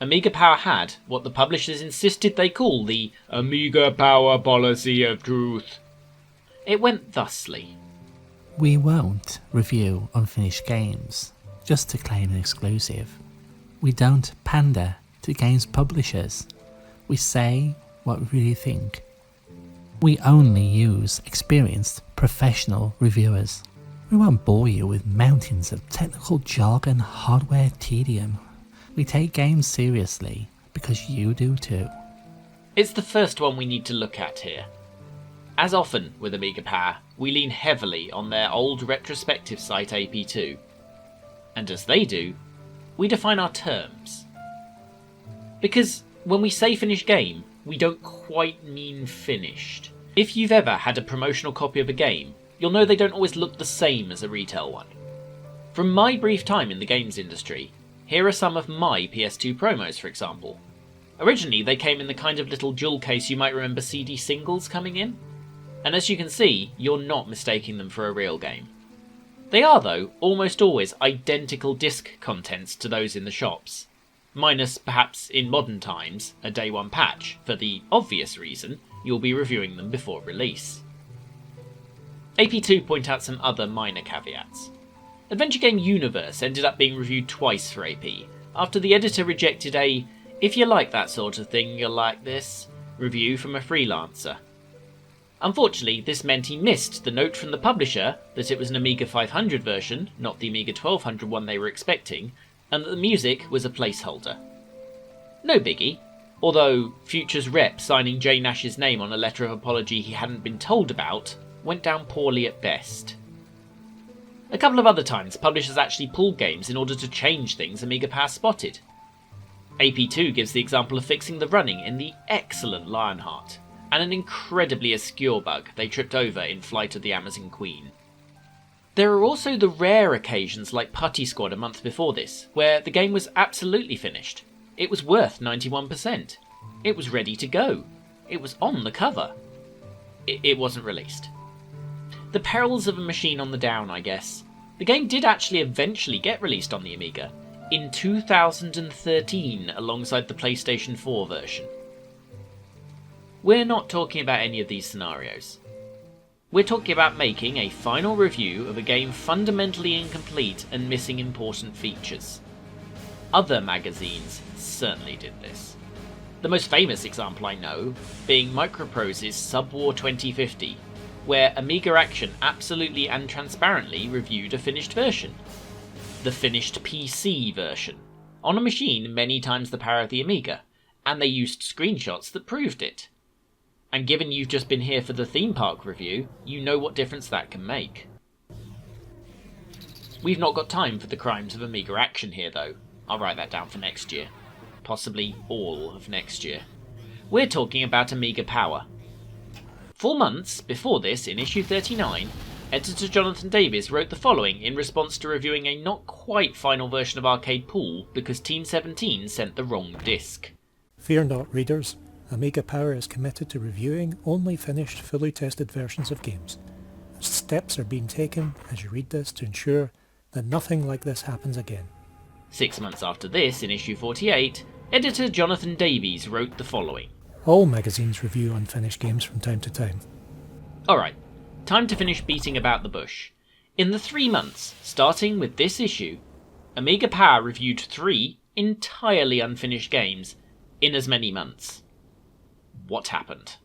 Amiga Power had what the publishers insisted they call the Amiga Power Policy of Truth. It went thusly. We won't review unfinished games just to claim an exclusive. We don't pander to games publishers. We say what we really think. We only use experienced professional reviewers. We won't bore you with mountains of technical jargon, hardware tedium. We take games seriously because you do too. It's the first one we need to look at here. As often with Amiga Power, we lean heavily on their old retrospective site AP2. And as they do, we define our terms. Because when we say finished game, we don't quite mean finished. If you've ever had a promotional copy of a game, you'll know they don't always look the same as a retail one. From my brief time in the games industry, here are some of my PS2 promos, for example. Originally, they came in the kind of little jewel case you might remember CD singles coming in. And as you can see, you're not mistaking them for a real game. They are, though, almost always identical disc contents to those in the shops. Minus, perhaps in modern times, a day one patch, for the obvious reason you'll be reviewing them before release. AP2 point out some other minor caveats. Adventure Game Universe ended up being reviewed twice for AP, after the editor rejected a "if you like that sort of thing, you'll like this" review from a freelancer. Unfortunately, this meant he missed the note from the publisher that it was an Amiga 500 version, not the Amiga 1200 one they were expecting, and that the music was a placeholder. No biggie, although Future's rep signing Jay Nash's name on a letter of apology he hadn't been told about went down poorly at best. A couple of other times, publishers actually pulled games in order to change things Amiga Power spotted. AP2 gives the example of fixing the running in the excellent Lionheart, and an incredibly obscure bug they tripped over in Flight of the Amazon Queen. There are also the rare occasions like Putty Squad a month before this, where the game was absolutely finished. It was worth 91%. It was ready to go. It was on the cover. It wasn't released. The perils of a machine on the down, I guess. The game did actually eventually get released on the Amiga, in 2013 alongside the PlayStation 4 version. We're not talking about any of these scenarios. We're talking about making a final review of a game fundamentally incomplete and missing important features. Other magazines certainly did this. The most famous example I know being Microprose's SUBWAR 2050, where Amiga Action absolutely and transparently reviewed a finished version. The finished PC version, on a machine many times the power of the Amiga, and they used screenshots that proved it. And given you've just been here for the theme park review, you know what difference that can make. We've not got time for the crimes of Amiga Action here though. I'll write that down for next year. Possibly all of next year. We're talking about Amiga Power. 4 months before this, in issue 39, editor Jonathan Davies wrote the following in response to reviewing a not quite final version of Arcade Pool because Team 17 sent the wrong disc. Fear not, readers. Amiga Power is committed to reviewing only finished, fully tested versions of games. Steps are being taken as you read this to ensure that nothing like this happens again. 6 months after this, in issue 48, editor Jonathan Davies wrote the following. All magazines review unfinished games from time to time. Alright, time to finish beating about the bush. In the 3 months, starting with this issue, Amiga Power reviewed 3 entirely unfinished games in as many months. What happened?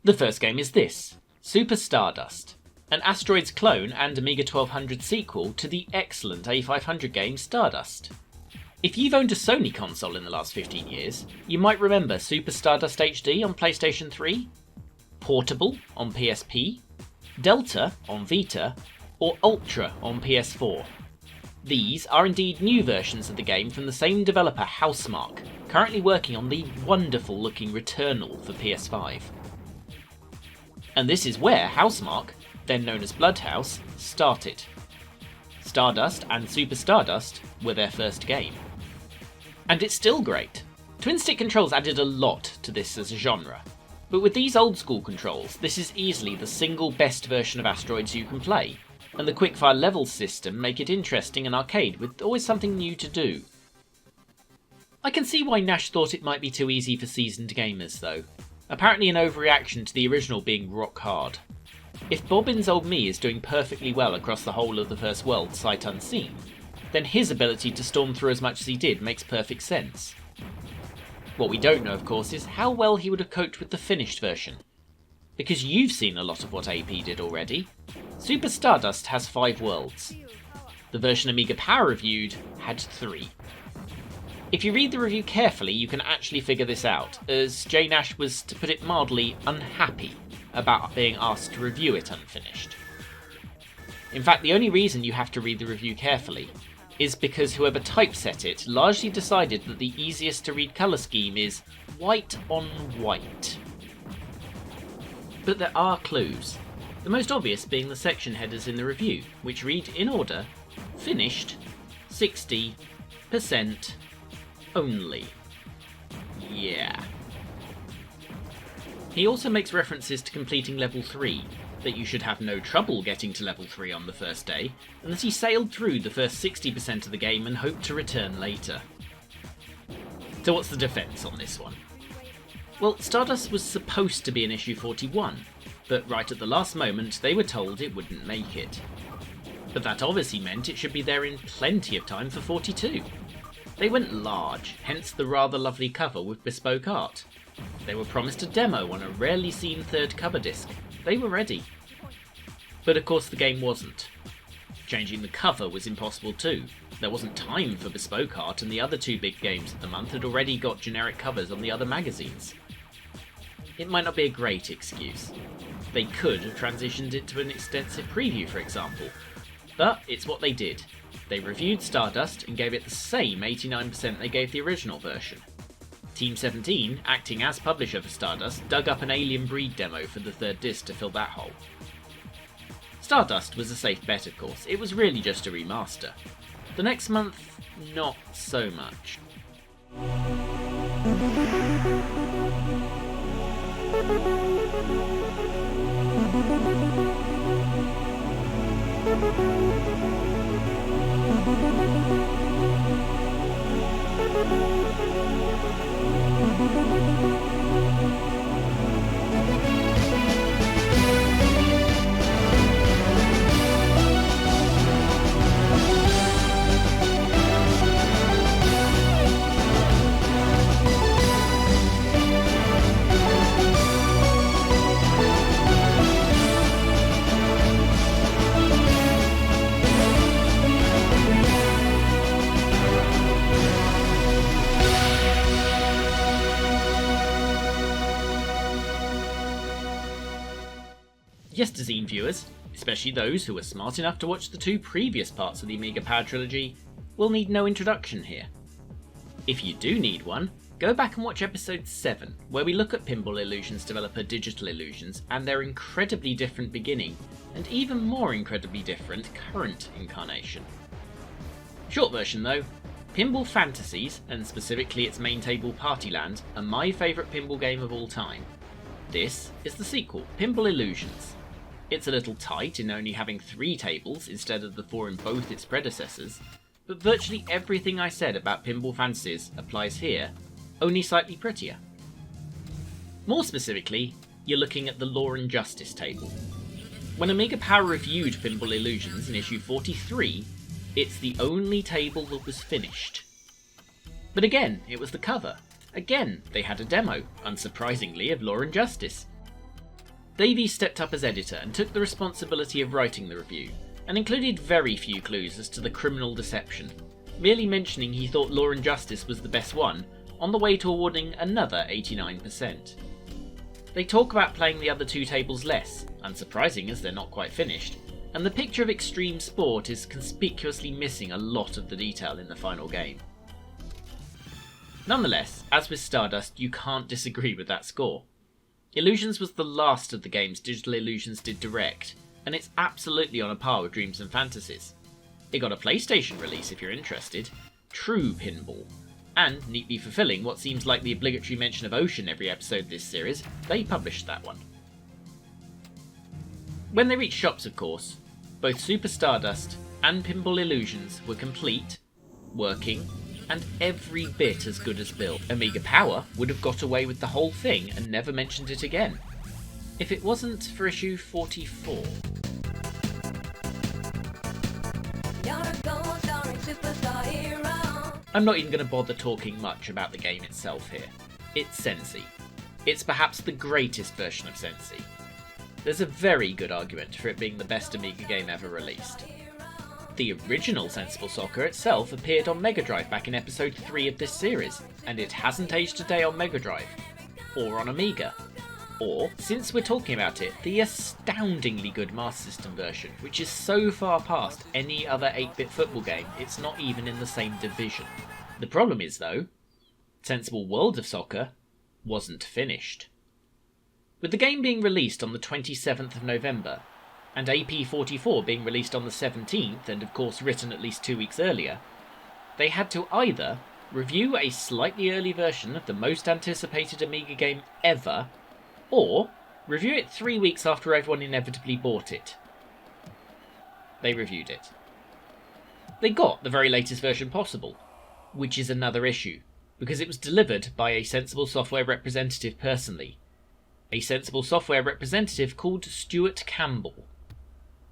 The first game is this, Super Stardust, an Asteroids clone and Amiga 1200 sequel to the excellent A500 game Stardust. If you've owned a Sony console in the last 15 years, you might remember Super Stardust HD on PlayStation 3, Portable on PSP, Delta on Vita, or Ultra on PS4. These are indeed new versions of the game from the same developer Housemarque, currently working on the wonderful looking Returnal for PS5. And this is where Housemarque, then known as Bloodhouse, started. Stardust and Super Stardust were their first game. And it's still great. Twin-stick controls added a lot to this as a genre, but with these old school controls, this is easily the single best version of Asteroids you can play, and the quickfire levels system make it interesting and arcade with always something new to do. I can see why Nash thought it might be too easy for seasoned gamers though. Apparently an overreaction to the original being rock hard. If Bobbin's Old Me is doing perfectly well across the whole of the first world sight unseen, then his ability to storm through as much as he did makes perfect sense. What we don't know, of course, is how well he would have coped with the finished version. Because you've seen a lot of what AP did already. Super Stardust has 5 worlds. The version Amiga Power reviewed had 3. If you read the review carefully, you can actually figure this out, as J Nash was, to put it mildly, unhappy about being asked to review it unfinished. In fact, the only reason you have to read the review carefully is because whoever typeset it largely decided that the easiest to read colour scheme is white on white. But there are clues, the most obvious being the section headers in the review, which read in order, finished, 60%, only. Yeah. He also makes references to completing level 3, that you should have no trouble getting to level 3 on the first day, and that he sailed through the first 60% of the game and hoped to return later. So what's the defence on this one? Well, Stardust was supposed to be in issue 41, but right at the last moment they were told it wouldn't make it. But that obviously meant it should be there in plenty of time for 42. They went large, hence the rather lovely cover with bespoke art. They were promised a demo on a rarely seen third cover disc. They were ready. But of course the game wasn't. Changing the cover was impossible too. There wasn't time for bespoke art, and the other 2 big games of the month had already got generic covers on the other magazines. It might not be a great excuse. They could have transitioned it to an extensive preview, for example. But it's what they did. They reviewed Stardust and gave it the same 89% they gave the original version. Team 17, acting as publisher for Stardust, dug up an Alien Breed demo for the 3rd disc to fill that hole. Stardust was a safe bet, of course. It was really just a remaster. The next month, not so much. Yesterzine viewers, especially those who were smart enough to watch the 2 previous parts of the Amiga Power trilogy, will need no introduction here. If you do need one, go back and watch episode 7, where we look at Pinball Illusions developer Digital Illusions and their incredibly different beginning, and even more incredibly different current incarnation. Short version though, Pinball Fantasies, and specifically its main table Partyland, are my favourite pinball game of all time. This is the sequel, Pinball Illusions. It's a little tight in only having 3 tables instead of the 4 in both its predecessors, but virtually everything I said about Pinball Fantasies applies here, only slightly prettier. More specifically, you're looking at the Law and Justice table. When Amiga Power reviewed Pinball Illusions in issue 43, it's the only table that was finished. But again, it was the cover. Again, they had a demo, unsurprisingly, of Law and Justice. Davies stepped up as editor and took the responsibility of writing the review, and included very few clues as to the criminal deception, merely mentioning he thought Law and Justice was the best one, on the way to awarding another 89%. They talk about playing the other 2 tables less, unsurprising as they're not quite finished, and the picture of extreme sport is conspicuously missing a lot of the detail in the final game. Nonetheless, as with Stardust, you can't disagree with that score. Illusions was the last of the games Digital Illusions did direct, and it's absolutely on a par with Dreams and Fantasies. It got a PlayStation release if you're interested, True Pinball, and, neatly fulfilling what seems like the obligatory mention of Ocean every episode this series, they published that one. When they reached shops, of course, both Super Stardust and Pinball Illusions were complete, working, and every bit as good as built. Amiga Power would have got away with the whole thing and never mentioned it again, if it wasn't for issue 44. I'm not even going to bother talking much about the game itself here. It's Sensi. It's perhaps the greatest version of Sensi. There's a very good argument for it being the best Amiga game ever released. The original Sensible Soccer itself appeared on Mega Drive back in episode 3 of this series, and it hasn't aged a day on Mega Drive, or on Amiga, or, since we're talking about it, the astoundingly good Master System version, which is so far past any other 8-bit football game, it's not even in the same division. The problem is, though, Sensible World of Soccer wasn't finished. With the game being released on the 27th of November, and AP44 being released on the 17th, and of course written at least 2 weeks earlier, they had to either review a slightly early version of the most anticipated Amiga game ever, or review it 3 weeks after everyone inevitably bought it. They reviewed it. They got the very latest version possible, which is another issue, because it was delivered by a Sensible Software representative personally. A Sensible Software representative called Stuart Campbell.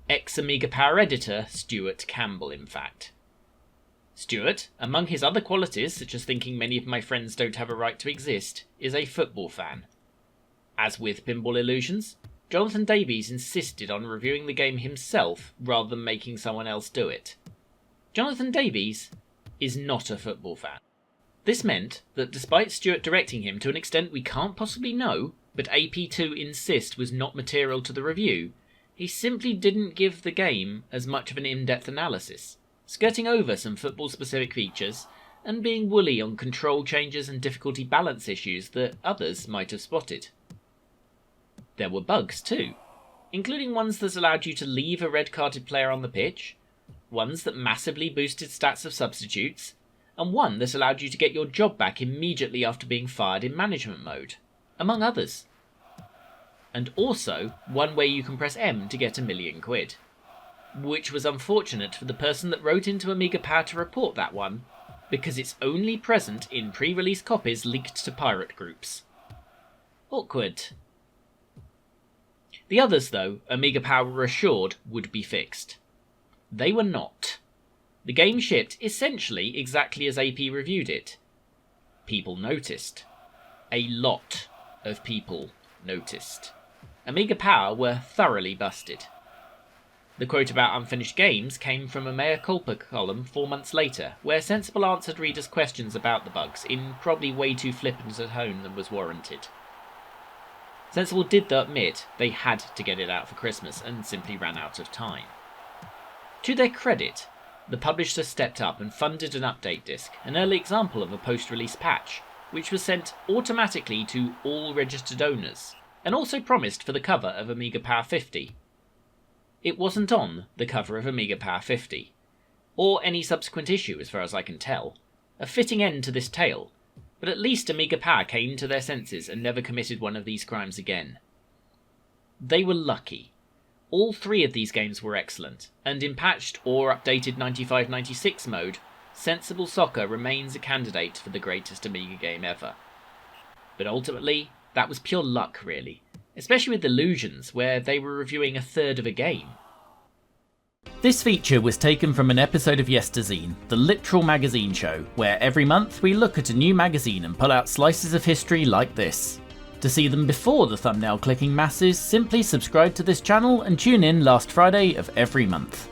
Ex-Amiga Power editor Stuart Campbell, in fact. Stuart, among his other qualities, such as thinking many of my friends don't have a right to exist, is a football fan. As with Pinball Illusions, Jonathan Davies insisted on reviewing the game himself rather than making someone else do it. Jonathan Davies is not a football fan. This meant that despite Stuart directing him to an extent we can't possibly know, but AP2 insist was not material to the review, he simply didn't give the game as much of an in-depth analysis, skirting over some football-specific features and being woolly on control changes and difficulty balance issues that others might have spotted. There were bugs too, including ones that allowed you to leave a red-carded player on the pitch, ones that massively boosted stats of substitutes, and one that allowed you to get your job back immediately after being fired in management mode, among others. And also, one where you can press M to get £1 million. Which was unfortunate for the person that wrote into Amiga Power to report that one, because it's only present in pre-release copies leaked to pirate groups. Awkward. The others, though, Amiga Power were assured would be fixed. They were not. The game shipped essentially exactly as AP reviewed it. People noticed. A lot of people noticed. Amiga Power were thoroughly busted. The quote about unfinished games came from a mea culpa column 4 months later, where Sensible answered readers' questions about the bugs in probably way too flippant a tone than was warranted. Sensible did though admit they had to get it out for Christmas and simply ran out of time. To their credit, the publisher stepped up and funded an update disc, an early example of a post-release patch, which was sent automatically to all registered owners, and also promised for the cover of Amiga Power 50. It wasn't on the cover of Amiga Power 50, or any subsequent issue as far as I can tell, a fitting end to this tale, but at least Amiga Power came to their senses and never committed one of these crimes again. They were lucky. All 3 of these games were excellent, and in patched or updated 95-96 mode, Sensible Soccer remains a candidate for the greatest Amiga game ever. But ultimately, that was pure luck really, especially with Illusions, where they were reviewing a third of a game. This feature was taken from an episode of Yesterzine, the literal magazine show, where every month we look at a new magazine and pull out slices of history like this. To see them before the thumbnail clicking masses, simply subscribe to this channel and tune in last Friday of every month.